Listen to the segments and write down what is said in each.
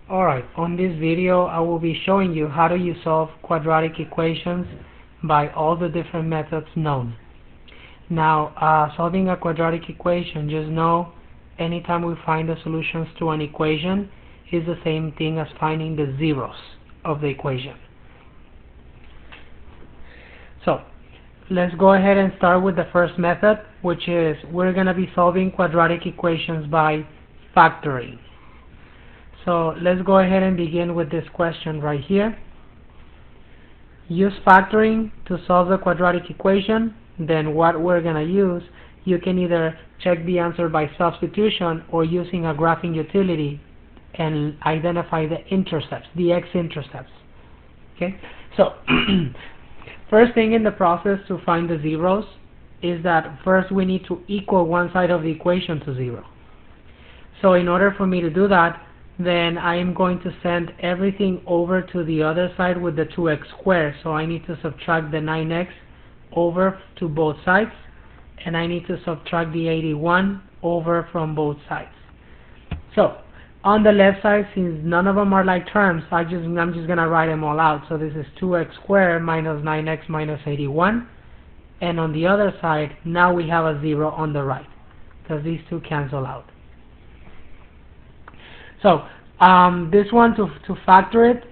Alright, on this video I will be showing you how do you solve quadratic equations by all the different methods known. Now, solving a quadratic equation, just know anytime we find the solutions to an equation is the same thing as finding the zeros of the equation. So, let's go ahead and start with the first method, which is we're going to be solving quadratic equations by factoring. So let's go ahead and begin with this question right here. Use factoring to solve the quadratic equation. Then what we're going to use, you can either check the answer by substitution or using a graphing utility and identify the intercepts, the x-intercepts. Okay, so first thing in the process to find the zeros is that first we need to equal one side of the equation to 0. So in order for me to do that, then I am going to send everything over to the other side with the 2x squared. So I need to subtract the 9x over to both sides, and I need to subtract the 81 over from both sides. So on the left side, since none of them are like terms, I'm just gonna write them all out. So this is 2x squared minus 9x minus 81, and on the other side now we have a 0 on the right because these two cancel out. So this one, to factor it,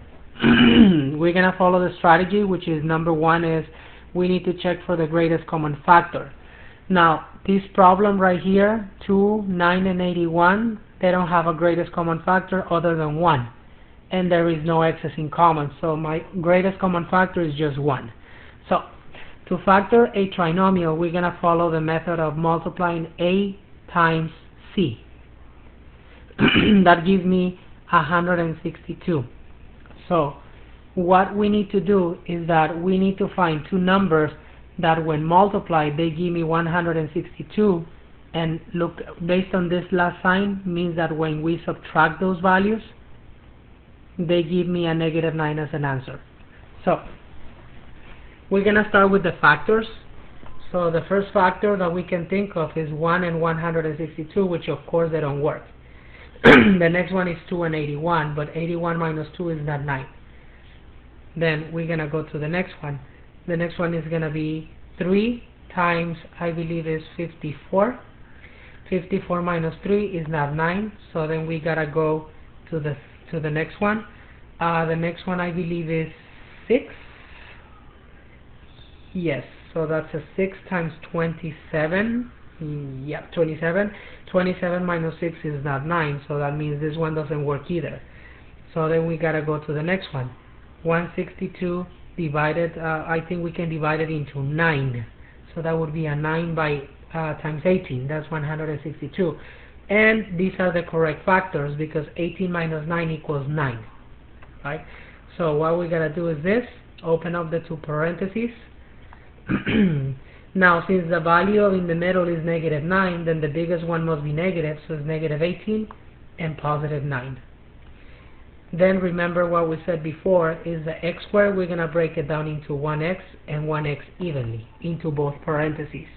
we're going to follow the strategy, which is number one is we need to check for the greatest common factor. Now this problem right here, 2, 9 and 81, they don't have a greatest common factor other than 1, and there is no x's in common, so my greatest common factor is just 1. So to factor a trinomial, we're going to follow the method of multiplying a times c. That gives me 162. So what we need to do is that we need to find two numbers that when multiplied they give me 162, and look, based on this last sign means that when we subtract those values they give me a -9 as an answer. So we're gonna start with the factors. So the first factor that we can think of is 1 and 162, which of course they don't work. The next one is 2 and 81, but 81 minus 2 is not 9. Then we're going to go to the next one. The next one is going to be 3 times, I believe, is 54. 54 minus 3 is not 9, so then we got to go to the next one. The next one, I believe, is 6. Yes, so that's a 6 times 27. Yep, 27. 27 minus 6 is not 9, so that means this one doesn't work either. So then we gotta go to the next one. 162 divided, I think we can divide it into 9. So that would be a 9 by times 18. That's 162. And these are the correct factors because 18 minus 9 equals 9. Right? So what we gotta do is this. Open up the two parentheses. Now, since the value in the middle is -9, then the biggest one must be negative, so it's -18 and +9. Then remember what we said before is the x squared, we're going to break it down into 1x and 1x evenly into both parentheses.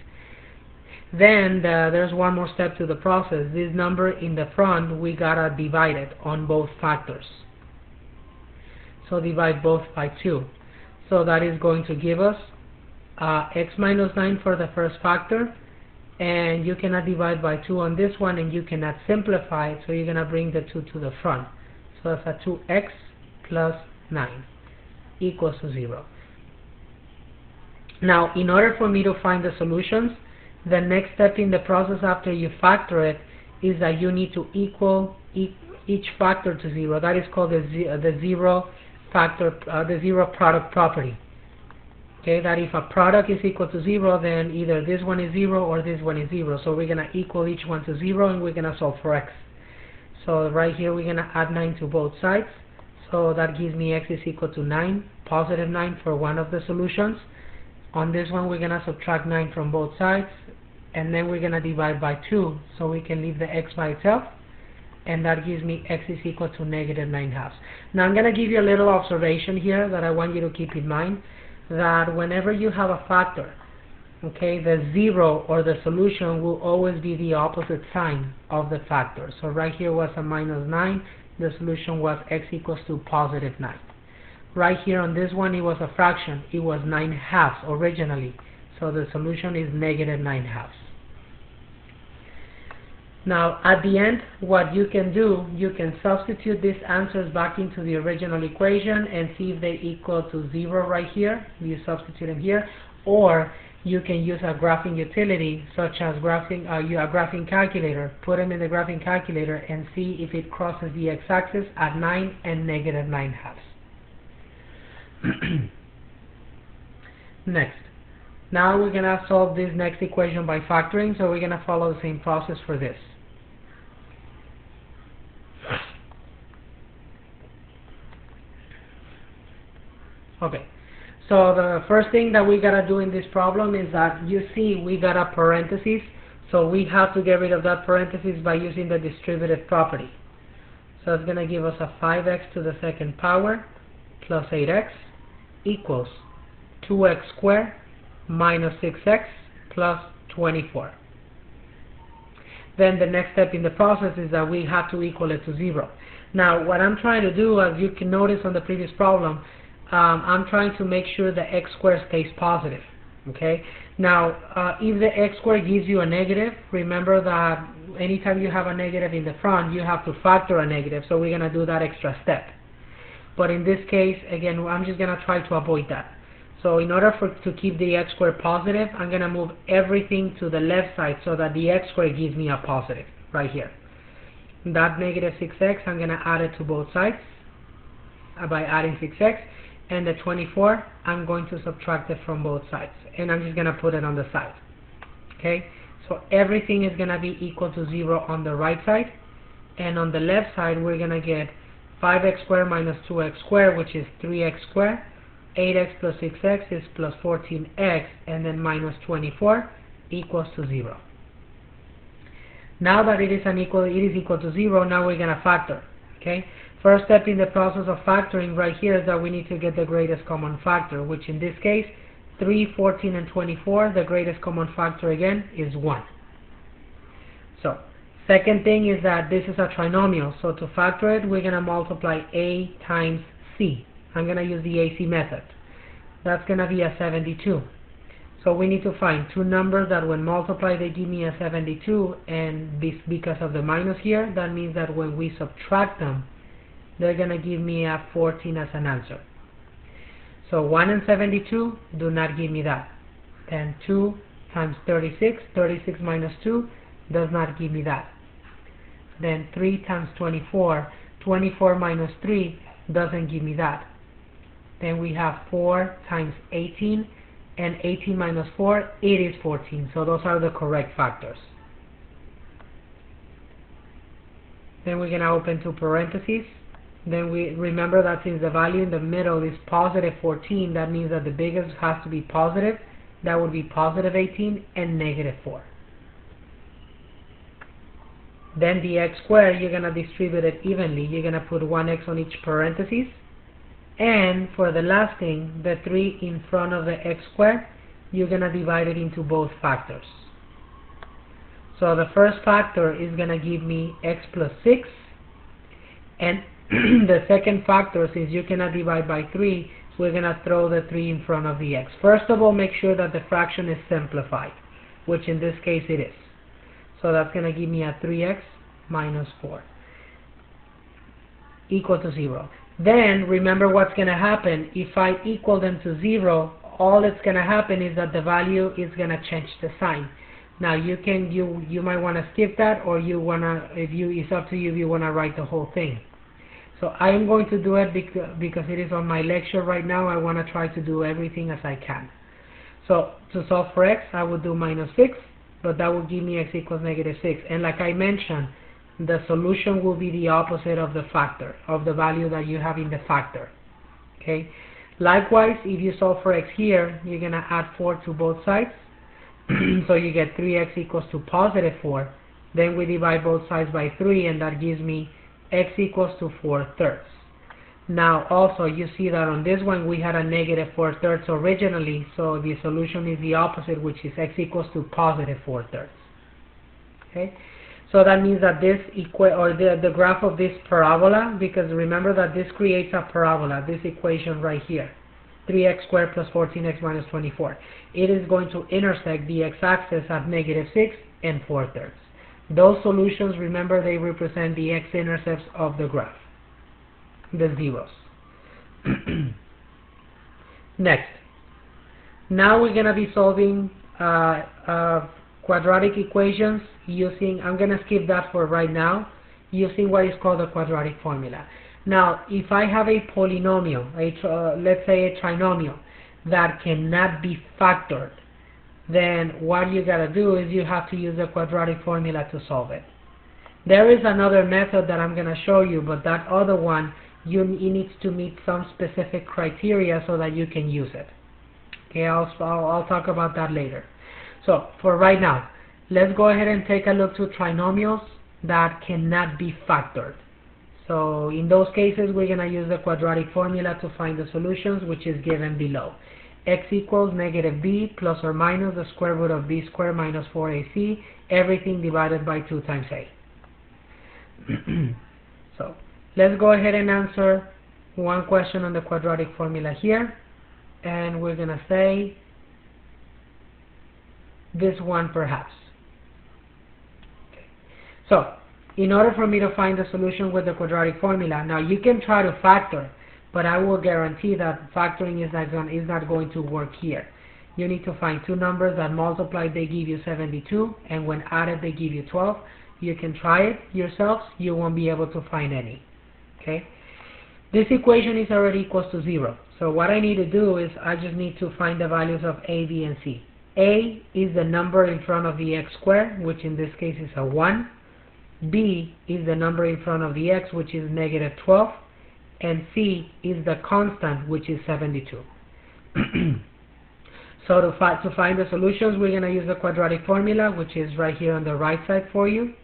Then there's one more step to the process. This number in the front, we got to divide it on both factors. So divide both by 2. So that is going to give us x minus 9 for the first factor, and you cannot divide by 2 on this one, and you cannot simplify it, so you're going to bring the 2 to the front. So that's a 2x plus 9 equals to 0. Now, in order for me to find the solutions, the next step in the process after you factor it is that you need to equal each factor to 0. That is called the zero product property. Okay, that if a product is equal to 0, then either this one is 0 or this one is 0. So we're going to equal each one to 0, and we're going to solve for x. So right here we're going to add 9 to both sides. So that gives me x is equal to 9, +9 for one of the solutions. On this one we're going to subtract 9 from both sides, and then we're going to divide by 2, so we can leave the x by itself, and that gives me x is equal to -9/2. Now I'm going to give you a little observation here that I want you to keep in mind, that whenever you have a factor okay, the 0 or the solution will always be the opposite sign of the factor. So right here was a minus 9, the solution was x equals to positive 9. Right here on this one, it was a fraction, it was 9/2 originally, so the solution is negative 9/2. Now at the end, what you can do, you can substitute these answers back into the original equation and see if they equal to 0 right here. You substitute them here, or you can use a graphing utility such as a graphing calculator. Put them in the graphing calculator and see if it crosses the x-axis at 9 and negative 9/2. Next, now we're going to solve this next equation by factoring, so we're going to follow the same process for this. Okay, so the first thing that we gotta do in this problem is that you see we got a parenthesis, so we have to get rid of that parenthesis by using the distributive property. So it's gonna give us a 5x to the second power plus 8x equals 2x squared minus 6x plus 24. Then the next step in the process is that we have to equal it to 0. Now what I'm trying to do, as you can notice on the previous problem, I'm trying to make sure the x squared stays positive. Okay. Now, if the x squared gives you a negative, remember that anytime you have a negative in the front, you have to factor a negative. So we're gonna do that extra step. But in this case, again, I'm just gonna try to avoid that. So in order to keep the x squared positive, I'm gonna move everything to the left side so that the x squared gives me a positive right here. That negative 6x, I'm gonna add it to both sides by adding 6x. And the 24, I'm going to subtract it from both sides, and I'm just going to put it on the side. Okay, so everything is going to be equal to 0 on the right side, and on the left side we're going to get 5x squared minus 2x squared, which is 3x squared. 8x plus 6x is plus 14x, and then minus 24 equals to 0. Now that it is equal to 0, now we're going to factor. Okay. First step in the process of factoring right here is that we need to get the greatest common factor, which in this case, 3, 14, and 24, the greatest common factor again is 1. So, second thing is that this is a trinomial, so to factor it, we're going to multiply a times c. I'm going to use the AC method. That's going to be a 72. So we need to find two numbers that when multiplied they give me a 72, and this because of the minus here, that means that when we subtract them, they're going to give me a 14 as an answer. So 1 and 72 do not give me that. Then 2 times 36, 36 minus 2 does not give me that. Then 3 times 24, 24 minus 3 doesn't give me that. Then we have 4 times 18, and 18 minus 4, it is 14. So those are the correct factors. Then we're going to open two parentheses. Then we remember that since the value in the middle is positive 14, that means that the biggest has to be positive. That would be positive 18 and negative 4. Then the x squared, you're going to distribute it evenly. You're going to put 1x on each parenthesis. And for the last thing, the 3 in front of the x squared, you're going to divide it into both factors. So the first factor is going to give me x plus 6. And the second factor, since you cannot divide by 3, we're going to throw the 3 in front of the x. First of all, make sure that the fraction is simplified, which in this case it is. So that's going to give me a 3x minus 4 equal to 0. Then remember what's going to happen. If I equal them to 0, all that's going to happen is that the value is going to change the sign. Now you might want to skip that, or it's up to you if you want to write the whole thing. So I am going to do it because it is on my lecture right now. I want to try to do everything as I can. So to solve for x, I would do minus 6, but that will give me x equals negative 6. And like I mentioned, the solution will be the opposite of the factor, of the value that you have in the factor. Okay. Likewise, if you solve for x here, you're going to add 4 to both sides. So you get 3x equals to positive 4. Then we divide both sides by 3, and that gives me x equals to 4/3. Now also you see that on this one we had a negative 4/3 originally, so the solution is the opposite, which is x equals to positive 4/3. Okay, so that means that this the graph of this parabola, because remember that this creates a parabola, this equation right here, 3x squared plus 14x minus 24. It is going to intersect the x-axis at -6 and 4/3. Those solutions, remember, they represent the x-intercepts of the graph, the zeros. Next, now we're going to be solving quadratic equations using, I'm going to skip that for right now, using what is called the quadratic formula. Now, if I have a polynomial, let's say a trinomial, that cannot be factored, then what you gotta do is you have to use the quadratic formula to solve it. There is another method that I'm gonna show you, but that other one, it needs to meet some specific criteria so that you can use it. Okay, I'll talk about that later. So, for right now, let's go ahead and take a look to trinomials that cannot be factored. So in those cases, we're going to use the quadratic formula to find the solutions, which is given below. X equals -b plus or minus the square root of b squared minus 4ac, everything divided by 2 times a. So let's go ahead and answer one question on the quadratic formula here. And we're going to say this one perhaps. Okay. So in order for me to find the solution with the quadratic formula, now you can try to factor, but I will guarantee that factoring is not going to work here. You need to find two numbers that multiplied they give you 72, and when added they give you 12. You can try it yourselves. You won't be able to find any. Okay. This equation is already equals to 0. So what I need to do is I just need to find the values of a, b, and c. A is the number in front of the x squared, which in this case is a 1. B is the number in front of the x, which is -12, and C is the constant, which is 72. So to find the solutions, we're going to use the quadratic formula, which is right here on the right side for you.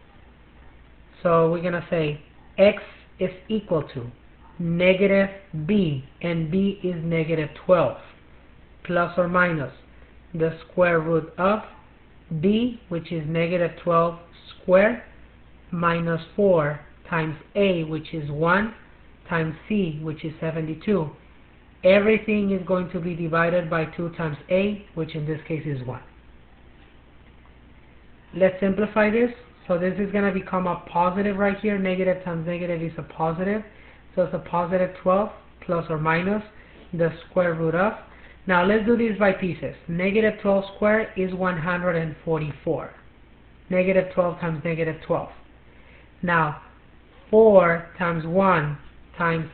So we're going to say x is equal to -b, and b is -12, plus or minus the square root of b, which is -12 squared, minus 4 times a, which is 1, times c, which is 72. Everything is going to be divided by 2 times a, which in this case is 1. Let's simplify this. So this is going to become a positive right here. Negative times negative is a positive. So it's a positive 12 plus or minus the square root of. Now let's do this by pieces. -12 squared is 144. -12 times -12. Now 4 times 1 times,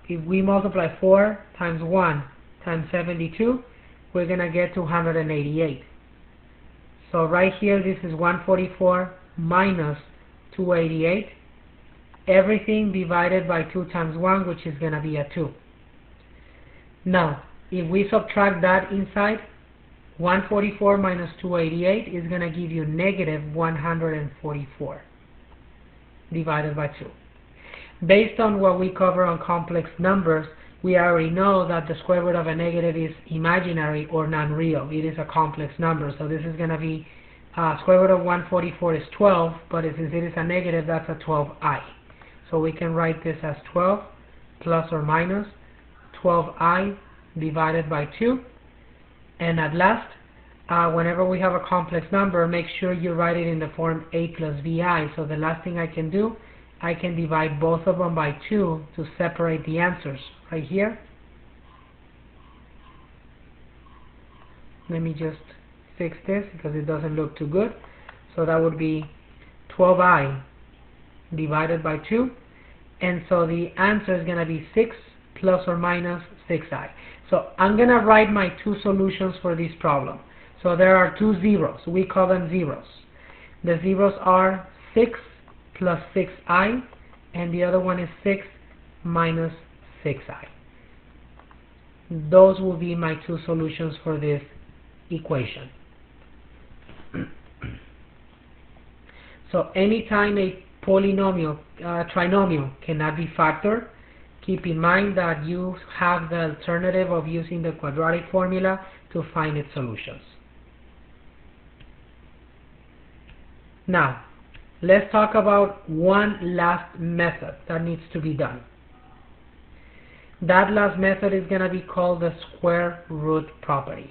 if we multiply 4 times 1 times 72, we're going to get 288. So right here this is 144 minus 288. Everything divided by 2 times 1, which is going to be a 2. Now if we subtract that inside, 144 minus 288 is going to give you -144 divided by 2. Based on what we cover on complex numbers, we already know that the square root of a negative is imaginary or non-real. It is a complex number, so this is going to be square root of 144 is 12, but since it is a negative, that's a 12i. So we can write this as 12 plus or minus 12i divided by 2. And at last, whenever we have a complex number, make sure you write it in the form a plus vi. So the last thing I can do, I can divide both of them by 2 to separate the answers right here. Let me just fix this because it doesn't look too good. So that would be 12i divided by 2. And so the answer is going to be 6 plus or minus 6i. So I'm going to write my two solutions for this problem. So there are two zeros. We call them zeros. The zeros are 6 plus 6i, and the other one is 6 minus 6i. Those will be my two solutions for this equation. So anytime a polynomial, trinomial cannot be factored, Keep in mind that you have the alternative of using the quadratic formula to find its solutions. Now, let's talk about one last method that needs to be done. That last method is going to be called the square root property.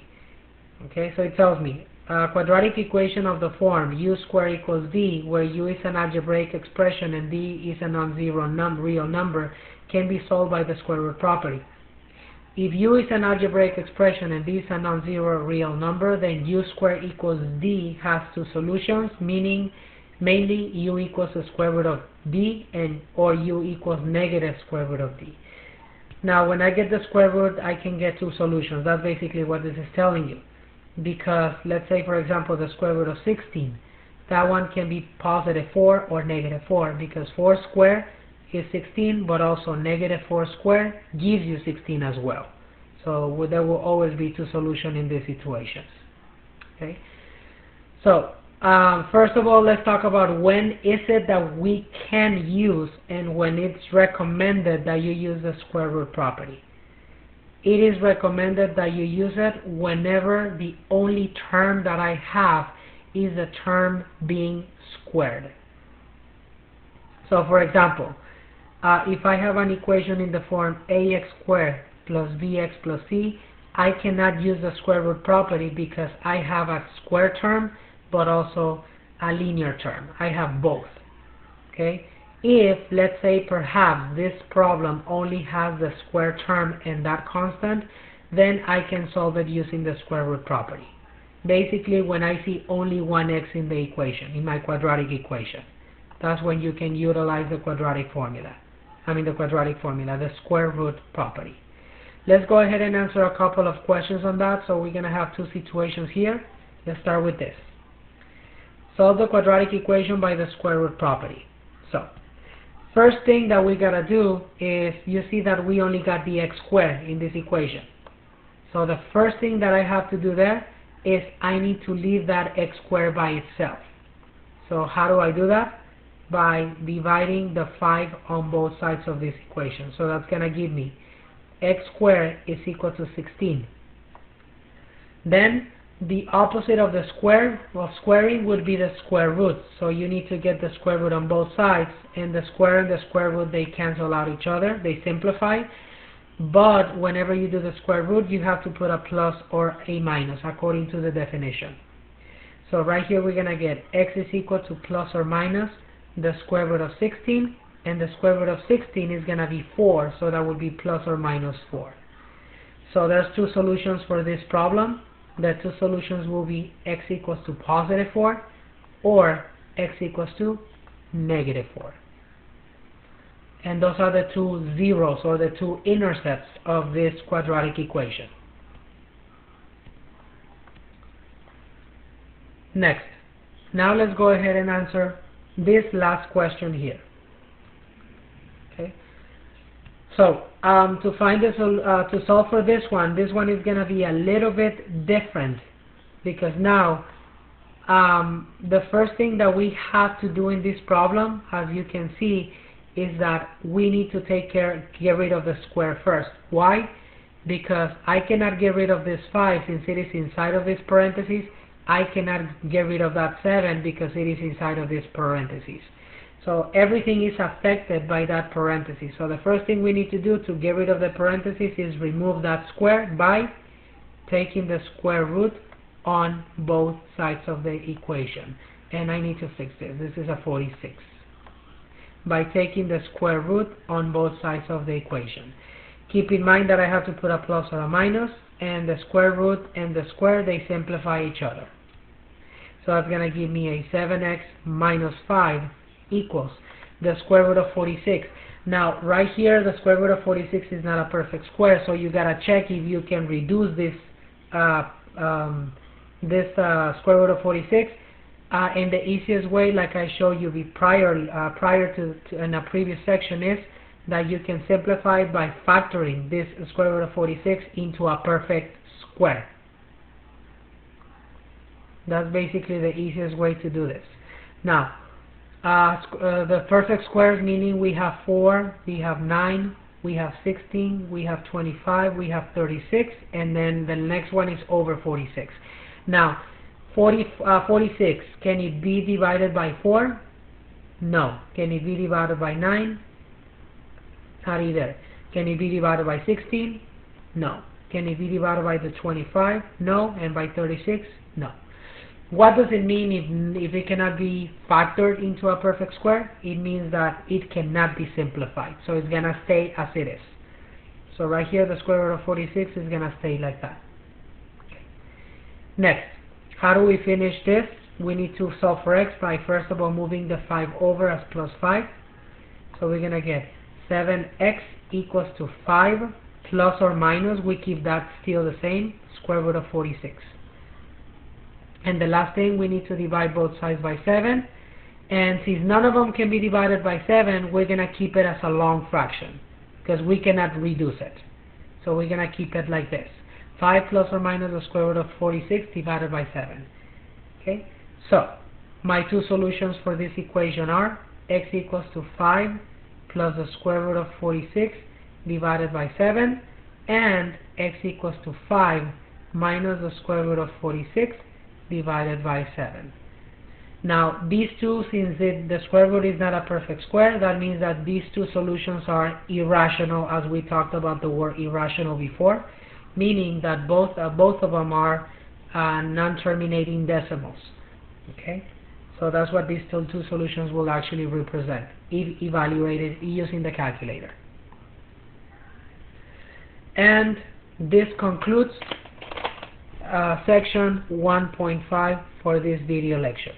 Okay, so it tells me a quadratic equation of the form u squared equals d, where u is an algebraic expression and d is a non-zero real number, can be solved by the square root property. If u is an algebraic expression and d is a non-zero real number, then u squared equals d has two solutions, meaning mainly u equals the square root of d or u equals negative square root of d. Now when I get the square root, I can get two solutions. That's basically what this is telling you. Because let's say, for example, the square root of 16, that one can be positive 4 or negative 4, because 4 squared is 16, but also negative 4 squared gives you 16 as well. So there will always be two solutions in these situations. Okay. So first of all, let's talk about when is it that we can use and when it's recommended that you use the square root property. It is recommended that you use it whenever the only term that I have is the term being squared. So for example, if I have an equation in the form ax squared plus bx plus c, I cannot use the square root property because I have a square term but also a linear term. I have both. Okay? If, let's say, perhaps this problem only has the square term and that constant, then I can solve it using the square root property. Basically, when I see only one x in the equation, in my quadratic equation, that's when you can utilize the quadratic formula. The square root property. Let's go ahead and answer a couple of questions on that. So we're going to have two situations here. Let's start with this. Solve the quadratic equation by the square root property. So, first thing that we gotta do is, you see that we only got the x squared in this equation. So the first thing that I have to do there is I need to leave that x squared by itself. So how do I do that? By dividing the 5 on both sides of this equation. So that's gonna give me x squared is equal to 16. Then the opposite of the squaring would be the square root. So you need to get the square root on both sides, and the square and the square root, they cancel out each other, they simplify. But whenever you do the square root, you have to put a plus or a minus according to the definition. So right here we're going to get x is equal to plus or minus the square root of 16, and the square root of 16 is going to be 4, so that would be plus or minus 4. So there's two solutions for this problem. The two solutions will be x equals to positive 4 or x equals to negative 4. And those are the two zeros, or the two intercepts of this quadratic equation. Next, now let's go ahead and answer this last question here. Okay. So to find this, to solve for this one is going to be a little bit different, because now the first thing that we have to do in this problem, as you can see, is that we need to get rid of the square first. Why? Because I cannot get rid of this 5 since it is inside of this parentheses. I cannot get rid of that 7 because it is inside of this parentheses. So everything is affected by that parenthesis. So the first thing we need to do to get rid of the parenthesis is remove that square by taking the square root on both sides of the equation. And I need to fix this. This is a 46. By taking the square root on both sides of the equation. Keep in mind that I have to put a plus or a minus, and the square root and the square, they simplify each other. So that's going to give me a 7x minus 5 equals the square root of 46. Now right here the square root of 46 is not a perfect square, so you gotta check if you can reduce this square root of 46. And the easiest way, like I showed you prior to in a previous section, is that you can simplify it by factoring this square root of 46 into a perfect square. That's basically the easiest way to do this. Now the perfect squares, meaning we have 4, we have 9, we have 16, we have 25, we have 36, and then the next one is over 46. Now, 46, can it be divided by 4? No. Can it be divided by 9? Not either. Can it be divided by 16? No. Can it be divided by the 25? No. And by 36? No. What does it mean if it cannot be factored into a perfect square? It means that it cannot be simplified. So it's going to stay as it is. So right here, the square root of 46 is going to stay like that. Okay. Next, how do we finish this? We need to solve for x by first of all moving the 5 over as plus 5. So we're going to get 7x equals to 5 plus or minus, we keep that still the same, square root of 46. And the last thing, we need to divide both sides by 7. And since none of them can be divided by 7, we're going to keep it as a long fraction because we cannot reduce it. So we're going to keep it like this. 5 plus or minus the square root of 46 divided by 7. Okay? So, my two solutions for this equation are x equals to 5 plus the square root of 46 divided by 7, and x equals to 5 minus the square root of 46 divided by 7. Now, these two, since the square root is not a perfect square, that means that these two solutions are irrational, as we talked about the word irrational before, meaning that both of them are non-terminating decimals. Okay, so that's what these two solutions will actually represent if evaluated using the calculator. And this concludes section 1.5 for this video lecture.